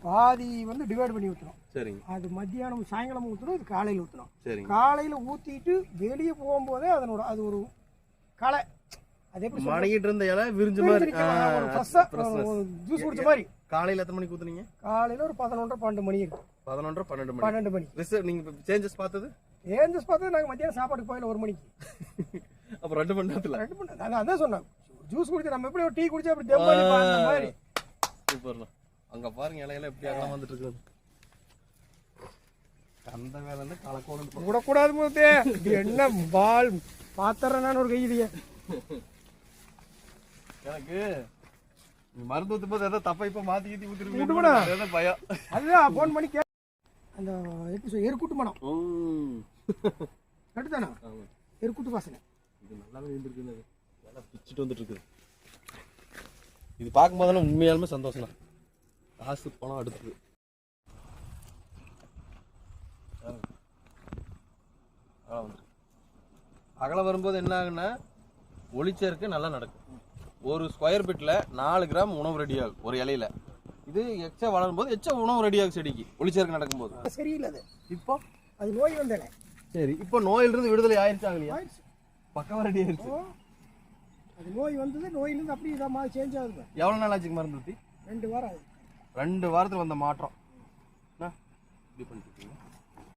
பாதி வந்து டிவைட் பண்ணி ஊற்றணும். சரிங்க. அது மத்தியானம் சாயங்காலம் ஊற்றணும், இது காலையில் ஊற்றணும். சரிங்க. காலையில் ஊற்றிட்டு வெளியே போகும்போதே அதனோட அது ஒரு களை, அது எப்படி மடங்கிட்டு இருந்த இலை விரிஞ்ச மாதிரி ஒரு ஃப்ரெஷ்ஷாக ஜூஸ் குடிச்ச மாதிரி. காலையில் எத்தனை மணிக்கு ஊற்றுனீங்க? காலையில் ஒரு 11:30-12 மணி இருக்கும். 11:30-12 மணி. நீங்கள் சேஞ்சஸ் பார்த்தது? சேஞ்சஸ் பார்த்தது நாங்கள் மத்தியானம் சாப்பாட்டுக்கு போயில 1 மணிக்கு. அப்போ 2 மணி நேரத்தில் 2 மணி நேரம் அதான் சொன்னேன். ஜூஸ் குடிச்சு நம்ம எப்படி ஒரு டீ குடிச்சா அப்படி தெம்பாடி அந்த மாதிரி. சூப்பர்ண்ணா. அங்கே பாருங்க இலையெல்லாம் எப்படி அகலம் வந்துட்டு இருக்கு. அந்த வேலை வந்து கலக்கோடு விடக்கூடாது போதே. என்ன பால் பாத்திரம் நான் ஒரு கைதிய எனக்கு மருந்து ஊற்றும் போது எதாவது தப்பா இப்போ மாற்றி கீத்தி ஊற்றிருக்கணும் பயம். அதுதான் ஃபோன் பண்ணி அந்த எருக்கூட்டு மனம் கட்டுத்தானா எருக்கூட்டு வாசனை. இது நல்லாவே இருந்துருக்கு. நல்லா பிச்சுட்டு வந்துட்டு இருக்குது. இது பார்க்கும்போதெல்லாம் உண்மையாலுமே சந்தோஷம். காசு பணம் அடுத்தது. அகலம் வரும்போது என்ன ஆகுன்னா ஒளிச்சேர்க்கை நல்லா நடக்கும். ஒரு ஸ்கொயர் ஃபீட்டில் 4 கிராம் உணவு ரெடி ஆகும் ஒரு இலையில. இது எச்சா வளரும் போது எச்சா உணவு ரெடி ஆகும் செடிக்கு ஒளிச்சேர்க்கை நடக்கும்போது. சரியில்லை அது. இப்போ அது நோய் வந்தேன். சரி, இப்போ நோயிலிருந்து விடுதலை ஆயிடுச்சு ஆகலையா? பக்கம் ரெடி ஆயிடுச்சு. அது நோய் வந்தது, நோயிலிருந்து அப்படி இதாக மாதிரி சேஞ்ச் ஆகுது. எவ்வளோ நாள் ஆச்சுக்கு மருந்து ஊற்றி? 2 வாரம் ஆகுது. 2 வாரத்தில் வந்த மாற்றம் இப்படி பண்ணிட்டு இருக்கீங்க.